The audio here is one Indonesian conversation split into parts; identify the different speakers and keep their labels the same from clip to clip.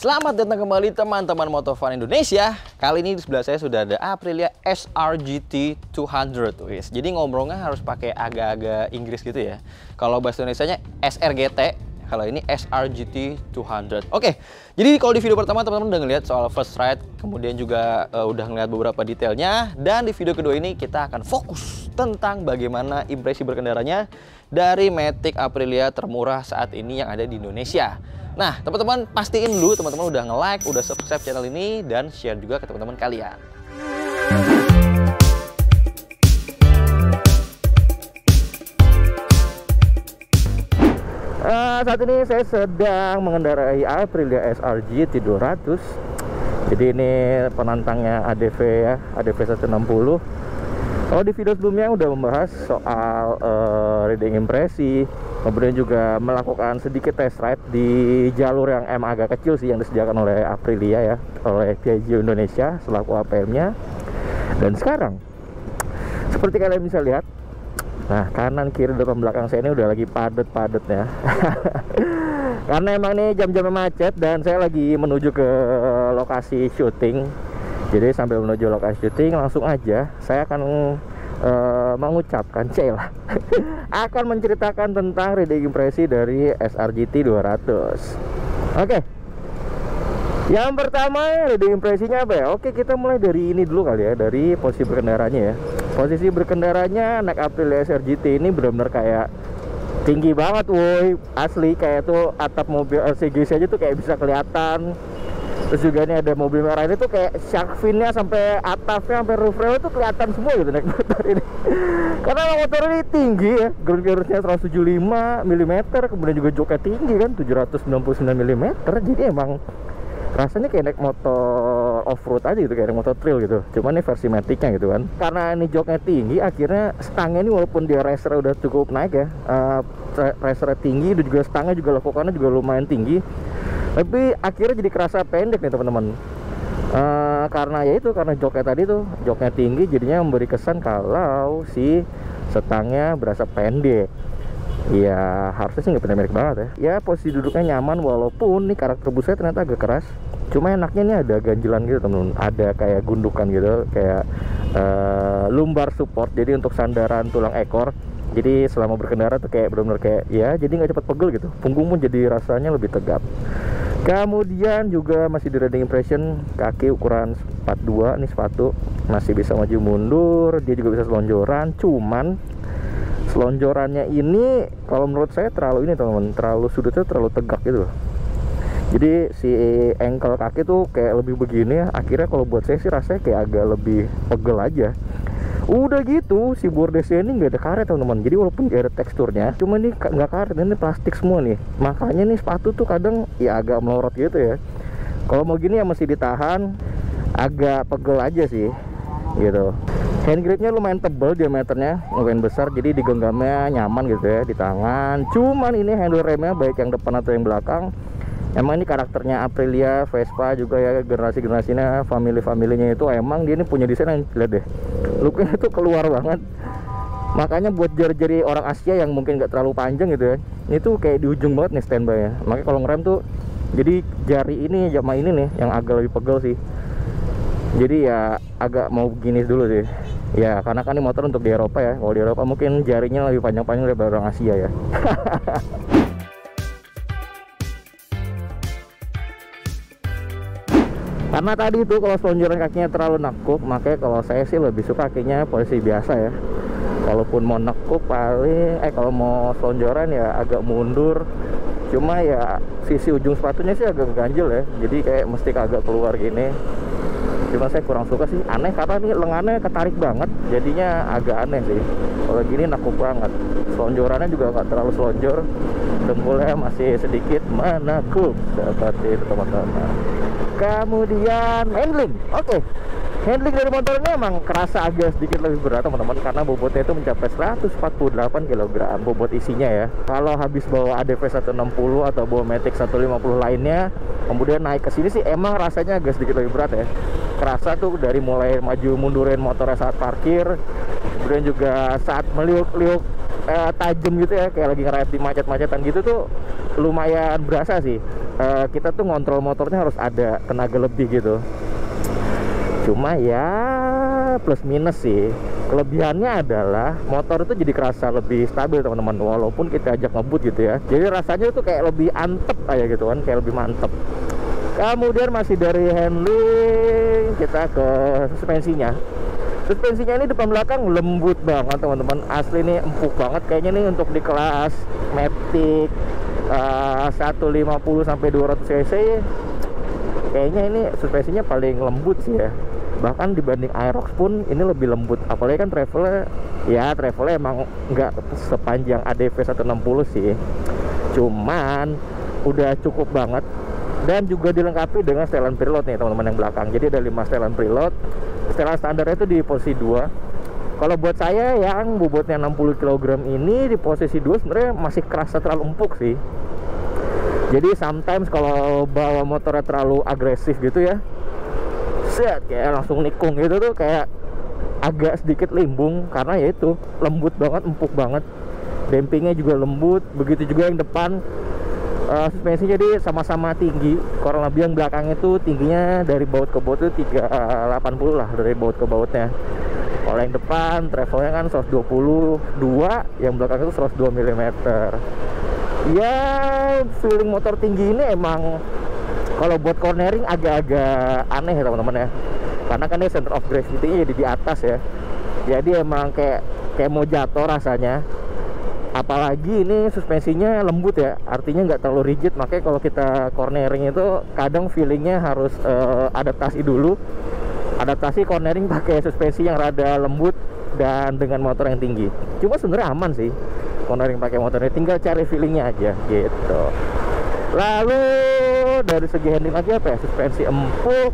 Speaker 1: Selamat datang kembali teman-teman Motovun Indonesia. Kali ini di sebelah saya sudah ada Aprilia SR-GT 200. Jadi ngomongnya harus pakai agak-agak Inggris gitu ya. Kalau bahasa Indonesianya SR-GT, kalau ini SR-GT 200. Oke, jadi kalau di video pertama teman-teman udah ngeliat soal first ride, kemudian juga udah ngeliat beberapa detailnya. Dan di video kedua ini kita akan fokus tentang bagaimana impresi berkendaranya dari Matic Aprilia termurah saat ini yang ada di Indonesia. Nah, teman-teman pastiin dulu teman-teman udah nge-like, udah subscribe channel ini, dan share juga ke teman-teman kalian. Saat ini saya sedang mengendarai Aprilia SR-GT 200. Jadi ini penantangnya ADV ya, ADV 160. Kalau di video sebelumnya udah membahas soal reading impresi, kemudian juga melakukan sedikit test ride di jalur yang emang agak kecil sih, yang disediakan oleh Aprilia ya, oleh Piaggio Indonesia selaku APM-nya. Dan sekarang seperti kalian bisa lihat, nah kanan kiri depan belakang saya ini udah lagi padet-padetnya. Karena emang ini jam-jamnya macet dan saya lagi menuju ke lokasi syuting. Jadi sambil menuju lokasi syuting, langsung aja saya akan mengucapkan akan menceritakan tentang reading impresi dari SR-GT 200. Oke. Yang pertama reading impresinya apa ya? Oke, kita mulai dari ini dulu kali ya, dari posisi berkendaranya ya. Posisi berkendaranya naik Aprilia SR-GT ini benar-benar kayak tinggi banget woi, asli kayak tuh atap mobil LCGC aja tuh kayak bisa kelihatan. Terus juga ini ada mobil merah ini tuh kayak shark fin-nya sampai atapnya sampai roof rail tuh kelihatan semua gitu naik motor ini. Karena motor ini tinggi ya, ground clearance-nya 175 mm, kemudian juga joknya tinggi kan 799 mm. Jadi emang rasanya kayak naik motor off-road aja gitu, kayak naik motor trail gitu. Cuman ini versi Matic-nya gitu kan. Karena ini joknya tinggi, akhirnya stangnya ini walaupun dia racer udah cukup naik ya, racernya tinggi, dan juga stangnya juga lakukannya juga lumayan tinggi, tapi akhirnya jadi kerasa pendek nih teman-teman. Karena ya itu, karena joknya tadi tuh, joknya tinggi, jadinya memberi kesan kalau si stangnya berasa pendek. Ya harusnya sih nggak pendek banget ya. Ya posisi duduknya nyaman, walaupun nih karakter busnya ternyata agak keras. Cuma enaknya ini ada ganjilan gitu teman-teman, ada kayak gundukan gitu, kayak lumbar support. Jadi untuk sandaran tulang ekor. Jadi selama berkendara tuh kayak benar-benar kayak ya, jadi nggak cepat pegel gitu. Punggung pun jadi rasanya lebih tegap. Kemudian juga masih di reading impression, kaki ukuran 42 nih sepatu, masih bisa maju mundur, dia juga bisa selonjoran. Cuman selonjorannya ini kalau menurut saya terlalu ini teman-teman, terlalu sudutnya terlalu tegak gitu. Jadi si ankle kaki tuh kayak lebih begini ya. Akhirnya kalau buat saya sih rasanya kayak agak lebih pegel aja. Udah gitu si bordesnya ini nggak ada karet teman-teman. Jadi walaupun ada teksturnya, cuma ini nggak karet, ini plastik semua nih. Makanya nih sepatu tuh kadang ya agak melorot gitu ya. Kalau mau gini ya mesti ditahan, agak pegel aja sih gitu. Hand gripnya lumayan tebal, diameternya lumayan besar, jadi digenggamnya nyaman gitu ya di tangan. Cuman ini handle remnya baik yang depan atau yang belakang, emang ini karakternya Aprilia, Vespa juga ya, generasi-generasinya, family-familinya itu emang dia ini punya desain yang lihat deh, looknya itu keluar banget. Makanya buat jari-jari orang Asia yang mungkin nggak terlalu panjang gitu ya, ini tuh kayak di ujung banget nih standby ya. Makanya kalau ngerem tuh jadi jari ini sama ini nih yang agak lebih pegel sih. Jadi ya agak mau begini dulu sih ya, karena kan ini motor untuk di Eropa ya. Kalau di Eropa mungkin jarinya lebih panjang-panjang daripada orang Asia ya. Karena tadi itu kalau selonjoran kakinya terlalu nekuk, makanya kalau saya sih lebih suka kakinya posisi biasa ya. Kalaupun mau nekuk paling kalau mau selonjoran ya agak mundur. Cuma ya sisi ujung sepatunya sih agak ganjel ya, jadi kayak mesti agak keluar gini. Cuma saya kurang suka sih, aneh karena ini lengannya ketarik banget, jadinya agak aneh sih. Kalau gini nekuk banget. Selonjorannya juga nggak terlalu selonjor, dengkulnya masih sedikit menekuk seperti itu teman-teman. Kemudian handling, oke. Handling dari motor ini emang kerasa agak sedikit lebih berat teman-teman, karena bobotnya itu mencapai 148 kg bobot isinya ya. Kalau habis bawa ADV 160 atau bawa Matic 150 lainnya, kemudian naik ke sini sih emang rasanya agak sedikit lebih berat ya. Kerasa tuh dari mulai maju mundurin motornya saat parkir, kemudian juga saat meliuk-liuk tajam gitu ya, kayak lagi ngerayap di macet-macetan gitu tuh lumayan berasa sih. kita tuh ngontrol motornya harus ada tenaga lebih gitu. Cuma ya plus minus sih. Kelebihannya adalah motor itu jadi kerasa lebih stabil teman-teman, walaupun kita ajak ngebut gitu ya. Jadi rasanya tuh kayak lebih antep aja gitu kan, kayak lebih mantep. Kemudian masih dari handling kita ke suspensinya. Suspensinya ini depan belakang lembut banget teman-teman, asli nih empuk banget kayaknya nih untuk di kelas Matic 150 sampai 200 cc. Kayaknya ini suspensinya paling lembut sih ya. Bahkan dibanding Aerox pun ini lebih lembut. Apalagi kan travelnya emang nggak sepanjang ADV 160 sih. Cuman udah cukup banget. Dan juga dilengkapi dengan setelan preload nih teman-teman yang belakang. Jadi ada 5 setelan preload. Setelan standarnya itu di posisi 2. Kalau buat saya yang bobotnya 60 kg ini di posisi 2 sebenarnya masih kerasa terlalu empuk sih. Jadi sometimes kalau bawa motornya terlalu agresif gitu ya, set kayak langsung nikung gitu tuh, kayak agak sedikit limbung karena ya itu lembut banget, empuk banget. Dampingnya juga lembut, begitu juga yang depan. Suspensi jadi sama-sama tinggi. Kurang lebih yang belakang itu tingginya dari baut ke baut itu 380 lah, dari baut ke bautnya. Kalau yang depan travelnya kan 122, yang belakang itu 102 mm. Ya feeling motor tinggi ini emang kalau buat cornering agak-agak aneh ya teman-teman ya, karena kan dia center of gravity-nya jadi di atas ya. Jadi emang kayak mau jatuh rasanya. Apalagi ini suspensinya lembut ya, artinya nggak terlalu rigid. Makanya kalau kita cornering itu kadang feelingnya harus adaptasi dulu. Adaptasi cornering pakai suspensi yang rada lembut dan dengan motor yang tinggi. Cuma sebenarnya aman sih cornering pakai motornya, tinggal cari feelingnya aja gitu. Lalu dari segi handling lagi apa ya, suspensi empuk.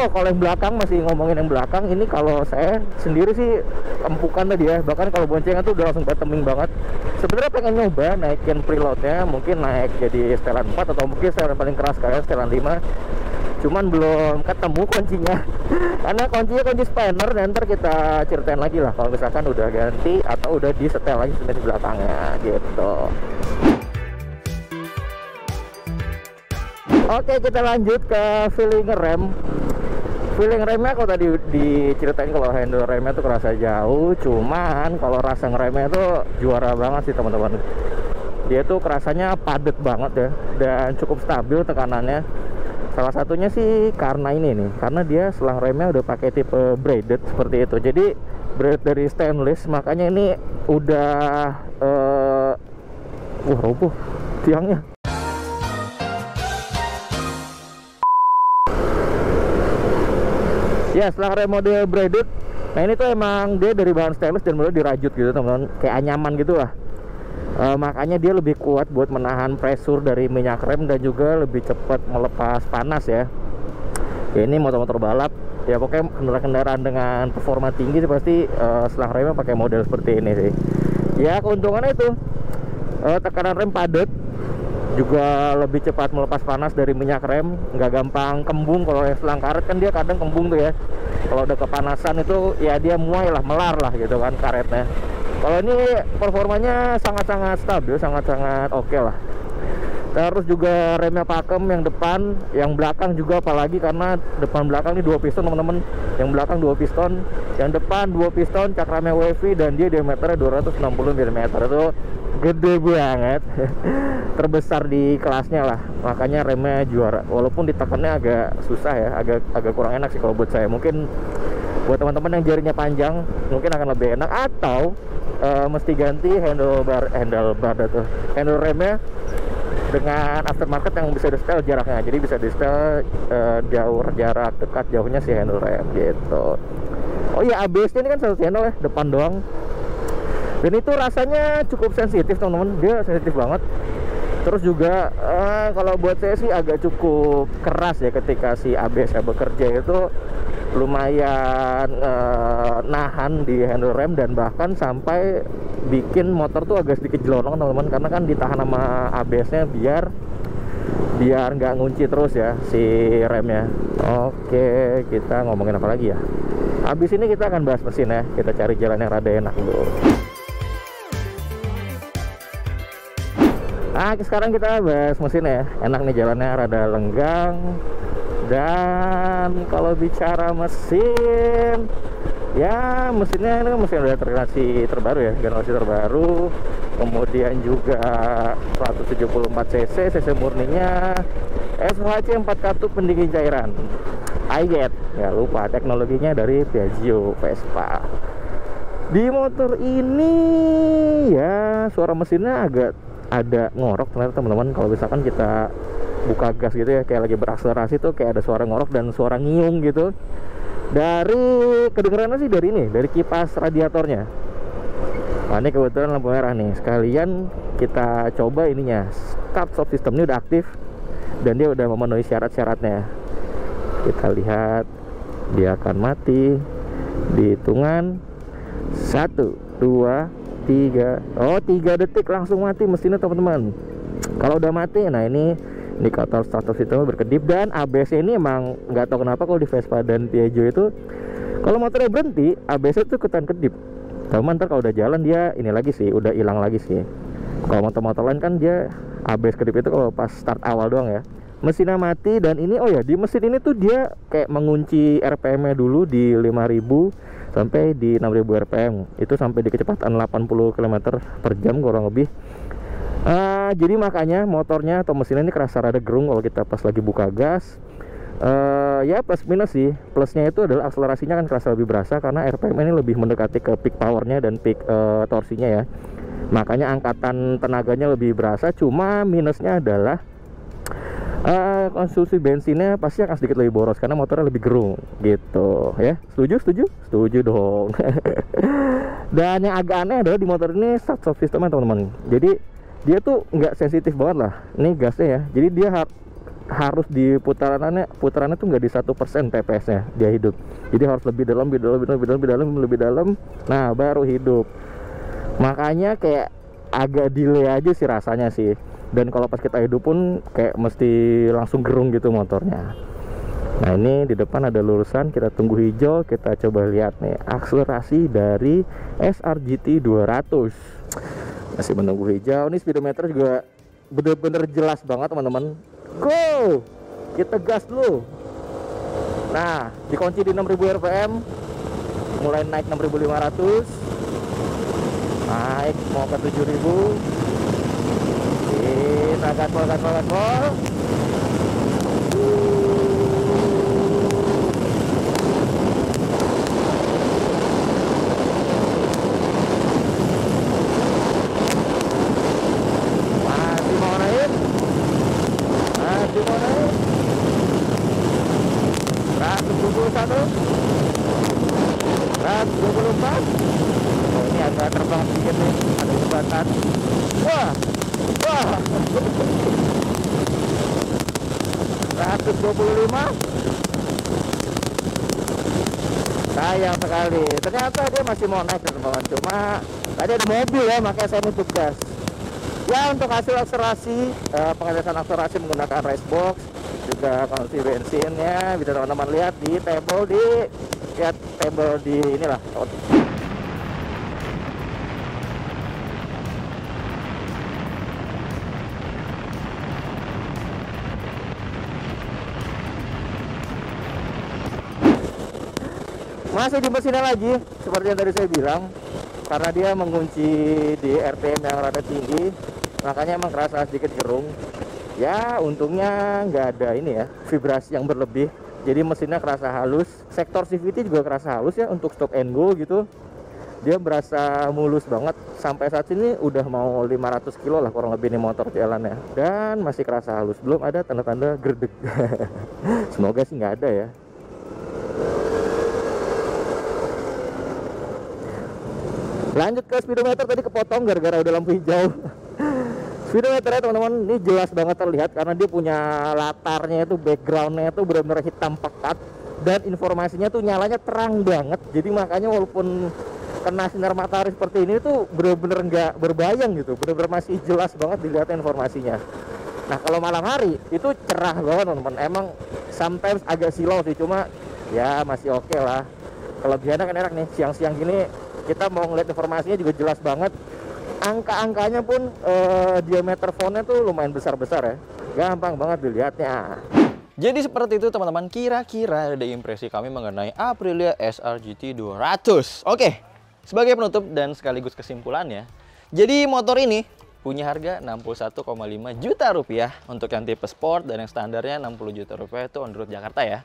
Speaker 1: Kalau yang belakang, masih ngomongin yang belakang, ini kalau saya sendiri sih empukan tadi ya. Bahkan kalau boncengan tuh udah langsung bottoming banget. Sebenarnya pengen nyoba naikin preloadnya, mungkin naik jadi setelan 4 atau mungkin setelan paling keras kalian setelan 5. Cuman belum ketemu kuncinya. Karena kuncinya kunci spanner, dan ntar kita ceritain lagi lah kalau misalkan udah ganti atau udah di setel lagi suspensi belakangnya gitu. Oke, kita lanjut ke feeling rem. Feeling remnya kalau tadi diceritain kalau handle remnya tuh kerasa jauh, cuman kalau rasa ngeremnya tuh juara banget sih teman-teman. Dia tuh kerasanya padat banget ya, dan cukup stabil tekanannya. Salah satunya sih karena ini nih, karena dia selang remnya udah pakai tipe braided seperti itu. Jadi braided dari stainless, makanya ini udah roboh tiangnya. Ya, setelah rem model braided, nah ini tuh emang dia dari bahan stainless dan mulai dirajut gitu teman-teman, kayak anyaman gitu lah. Makanya dia lebih kuat buat menahan pressure dari minyak rem dan juga lebih cepat melepas panas ya. Ya ini motor-motor balap ya, pokoknya kendaraan dengan performa tinggi sih pasti selang remnya pakai model seperti ini sih. Ya keuntungannya itu tekanan rem padat, juga lebih cepat melepas panas dari minyak rem, nggak gampang kembung. Kalau yang selang karet kan dia kadang kembung tuh ya, kalau udah kepanasan itu ya dia muai lah, melar lah gitu kan karetnya. Kalau ini performanya sangat-sangat stabil, sangat-sangat oke lah. Terus juga remnya pakem yang depan, yang belakang juga apalagi, karena depan belakang ini 2 piston teman-teman. Yang belakang 2 piston, yang depan 2 piston, cakramnya wavy, dan dia diameternya 260 mm. Itu gede banget. Terbesar di kelasnya lah, makanya remnya juara. Walaupun ditekannya agak susah ya, agak kurang enak sih kalau buat saya. Mungkin buat teman-teman yang jarinya panjang mungkin akan lebih enak, atau mesti ganti handle remnya dengan aftermarket yang bisa di setel jaraknya. Jadi bisa di setel jauh, jarak dekat jauhnya si handle rem gitu. Oh iya, ABS-nya ini kan satu channel ya, depan doang. Dan itu rasanya cukup sensitif teman-teman, dia sensitif banget. Terus juga kalau buat saya sih agak cukup keras ya ketika si ABS-nya bekerja, itu lumayan nahan di handle rem, dan bahkan sampai bikin motor tuh agak sedikit jelonong teman-teman, karena kan ditahan sama ABS-nya biar nggak ngunci terus ya si remnya. Oke, kita ngomongin apa lagi ya? Habis ini kita akan bahas mesin ya, kita cari jalan yang rada enak dulu. Nah, sekarang kita bahas mesin ya. Enak nih jalannya, rada lenggang. Dan kalau bicara mesin, ya mesinnya ini mesin udah generasi terbaru ya, generasi terbaru. Kemudian juga 174 cc murninya, FHC 4 katup pendingin cairan, iGet, ya lupa teknologinya dari Piaggio Vespa. Di motor ini ya suara mesinnya agak ada ngorok ternyata teman-teman. Kalau misalkan kita buka gas gitu ya, kayak lagi berakselerasi tuh kayak ada suara ngorok dan suara ngiung gitu. Dari kedengarannya sih dari ini, dari kipas radiatornya. Nah, ini kebetulan lampu merah nih. Sekalian kita coba ininya. Start stop system ini udah aktif dan dia udah memenuhi syarat-syaratnya. Kita lihat dia akan mati di hitungan 1, 2, 3. Oh, 3 detik langsung mati mesinnya teman-teman. Kalau udah mati, nah ini indikator start stop system berkedip. Dan ABS ini emang nggak tahu kenapa kalau di Vespa dan Piaggio itu kalau motornya berhenti ABS itu ikutan kedip. Cuman ntar kalau udah jalan dia ini lagi sih, udah hilang lagi sih. Kalau motor-motor lain kan dia ABS kedip itu kalau pas start awal doang ya. Mesinnya mati. Dan ini oh ya, di mesin ini tuh dia kayak mengunci RPM-nya dulu di 5000 sampai di 6000 RPM. Itu sampai di kecepatan 80 km per jam kurang lebih. Jadi makanya motornya atau mesinnya ini kerasa rada gerung kalau kita pas lagi buka gas. Ya plus minus sih. Plusnya itu adalah akselerasinya kan kerasa lebih berasa karena RPM ini lebih mendekati ke peak powernya dan peak torsinya ya. Makanya angkatan tenaganya lebih berasa. Cuma minusnya adalah konsumsi bensinnya pasti akan sedikit lebih boros karena motornya lebih gerung gitu ya. Setuju dong. Dan yang agak aneh adalah di motor ini start stop systemnya teman-teman. Jadi dia tuh nggak sensitif banget lah. Ini gasnya ya. Jadi dia harus di putarannya tuh nggak di 1% TPS-nya dia hidup. Jadi harus lebih dalam. Nah baru hidup. Makanya kayak agak delay aja sih rasanya sih. Dan kalau pas kita hidup pun kayak mesti langsung gerung gitu motornya. Nah ini di depan ada lurusan, kita tunggu hijau. Kita coba lihat nih akselerasi dari SRGT 200. Masih menunggu hijau. Ini speedometer juga bener-bener jelas banget teman-teman. Go, kita gas dulu. Nah dikunci di 6000 RPM, mulai naik 6500, naik mau ke 7000. Kita gaspol. Masih mau naik. 121, 124. Oh ini agak terbang sedikit nih, ada jembatan. Wah 125. Sayang sekali, ternyata dia masih mau naik teman-teman. Cuma tadi ada mobil ya, makanya saya nutup gas. Ya untuk hasil akselerasi, pengetesan akselerasi menggunakan race box, juga konsumsi bensinnya bisa teman-teman lihat di table di inilah. Masih di mesinnya lagi, seperti yang tadi saya bilang, karena dia mengunci di RPM yang rada tinggi, makanya emang kerasa sedikit gerung. Ya untungnya nggak ada ini ya, vibrasi yang berlebih, jadi mesinnya kerasa halus. Sektor CVT juga kerasa halus ya untuk stop and go gitu. Dia berasa mulus banget. Sampai saat ini udah mau 500 kilo lah kurang lebih nih motor jalannya, dan masih kerasa halus, belum ada tanda-tanda gerdeg. Semoga sih nggak ada ya. Lanjut ke speedometer, tadi kepotong gara-gara udah lampu hijau. Speedometernya teman-teman ini jelas banget terlihat karena dia punya latarnya itu, backgroundnya itu benar-benar hitam pekat, dan informasinya tuh nyalanya terang banget. Jadi makanya walaupun kena sinar matahari seperti ini tuh benar-benar nggak berbayang gitu, benar-benar masih jelas banget dilihat informasinya. Nah kalau malam hari itu cerah banget teman-teman. Emang sometimes agak silau sih, cuma ya masih oke lah. Kelebihannya kan enak nih, siang-siang gini kita mau ngeliat informasinya juga jelas banget. angka-angkanya pun diameter fontnya tuh lumayan besar-besar ya. Gampang banget dilihatnya. Jadi seperti itu teman-teman, kira-kira ada impresi kami mengenai Aprilia SR GT 200. Oke, sebagai penutup dan sekaligus kesimpulannya, jadi motor ini punya harga 61,5 juta rupiah untuk yang tipe sport, dan yang standarnya 60 juta rupiah itu on road Jakarta ya.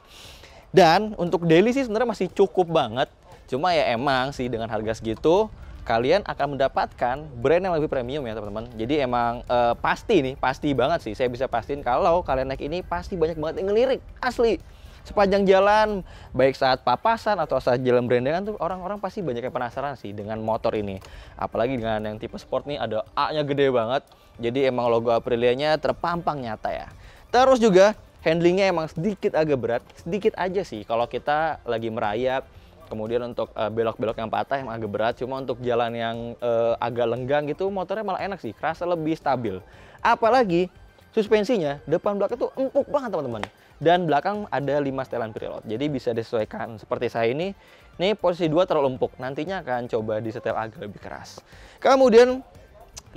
Speaker 1: Dan untuk daily sih sebenarnya masih cukup banget. Cuma ya emang sih dengan harga segitu kalian akan mendapatkan brand yang lebih premium ya teman-teman. Jadi emang pasti banget sih saya bisa pastiin kalau kalian naik ini pasti banyak banget yang ngelirik, asli. Sepanjang jalan, baik saat papasan atau saat jalan berendengan tuh orang-orang pasti banyak yang penasaran sih dengan motor ini. Apalagi dengan yang tipe sport nih, ada A-nya gede banget. Jadi emang logo Aprilianya terpampang nyata ya. Terus juga handlingnya emang sedikit agak berat, sedikit aja sih kalau kita lagi merayap. Kemudian untuk belok-belok yang patah yang agak berat, cuma untuk jalan yang agak lenggang gitu motornya malah enak sih, kerasa lebih stabil. Apalagi suspensinya depan belakang tuh empuk banget teman-teman. Dan belakang ada 5 setelan preload, jadi bisa disesuaikan. Seperti saya ini posisi 2 terlalu empuk, nantinya akan coba disetel agak lebih keras. Kemudian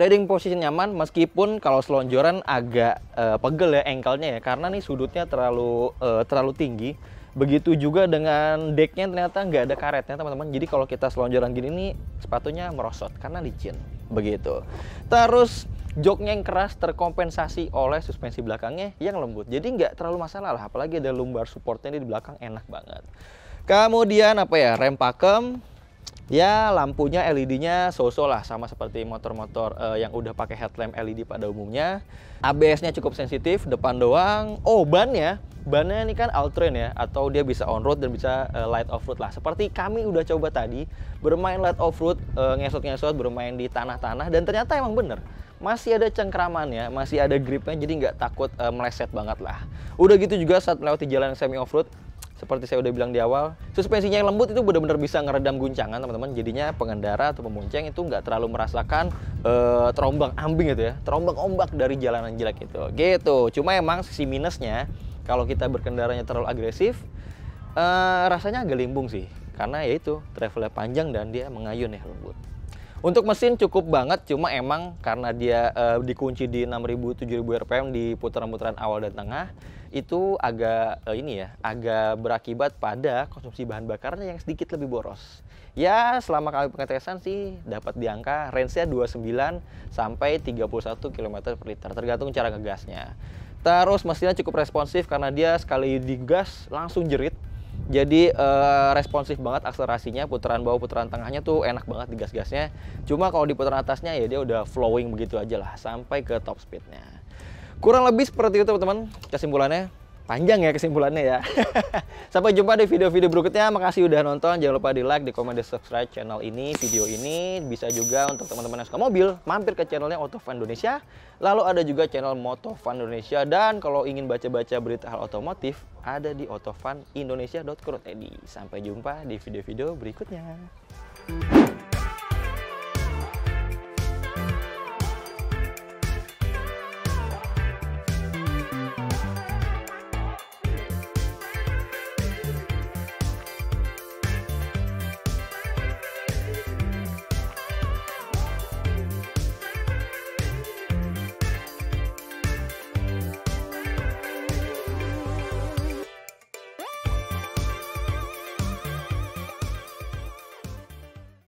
Speaker 1: riding position nyaman, meskipun kalau selonjoran agak pegel ya ankle-nya ya, karena nih sudutnya terlalu tinggi. Begitu juga dengan decknya ternyata nggak ada karetnya teman-teman. Jadi kalau kita selonjoran gini nih sepatunya merosot karena licin. Begitu. Terus joknya yang keras terkompensasi oleh suspensi belakangnya yang lembut. Jadi nggak terlalu masalah lah. Apalagi ada lumbar supportnya di belakang, enak banget. Kemudian apa ya, rem pakem. Ya lampunya LED-nya so-so lah, sama seperti motor-motor yang udah pakai headlamp LED pada umumnya. ABS-nya cukup sensitif, depan doang. Oh, bannya ini kan all-terrain ya, atau dia bisa on-road dan bisa light off-road lah. Seperti kami udah coba tadi, bermain light off-road, ngesot-ngesot, bermain di tanah-tanah, dan ternyata emang bener. Masih ada cengkramannya, masih ada gripnya, jadi nggak takut meleset banget lah. Udah gitu juga saat melewati jalan semi off-road, seperti saya udah bilang di awal, suspensinya yang lembut itu benar-benar bisa ngeredam guncangan teman-teman. Jadinya pengendara atau pemunceng itu nggak terlalu merasakan terombang ambing gitu ya, terombang ombak dari jalanan jelek itu. Gitu. Cuma emang sisi minusnya kalau kita berkendaranya terlalu agresif, rasanya agak limbung sih. Karena ya itu travelnya panjang dan dia mengayun ya, lembut. Untuk mesin cukup banget, cuma emang karena dia dikunci di 6.000-7.000 rpm di putaran-putaran awal dan tengah, itu agak agak berakibat pada konsumsi bahan bakarnya yang sedikit lebih boros. Ya selama kami pengetesan sih dapat di angka range-nya 29 sampai 31 km per liter, tergantung cara ngegasnya. Terus mesinnya cukup responsif karena dia sekali digas langsung jerit. Jadi responsif banget akselerasinya, putaran bawah putaran tengahnya tuh enak banget di gas-gasnya. Cuma kalau di putaran atasnya ya dia udah flowing begitu aja lah sampai ke top speednya. Kurang lebih seperti itu teman-teman kesimpulannya. Panjang ya kesimpulannya ya. Sampai jumpa di video-video berikutnya. Makasih udah nonton. Jangan lupa di like, di komen, di subscribe channel ini, video ini. Bisa juga untuk teman-teman yang suka mobil, mampir ke channelnya Autofan Indonesia. Lalu ada juga channel Motofan Indonesia. Dan kalau ingin baca-baca berita hal otomotif, ada di autofanindonesia.co.id. Sampai jumpa di video-video berikutnya.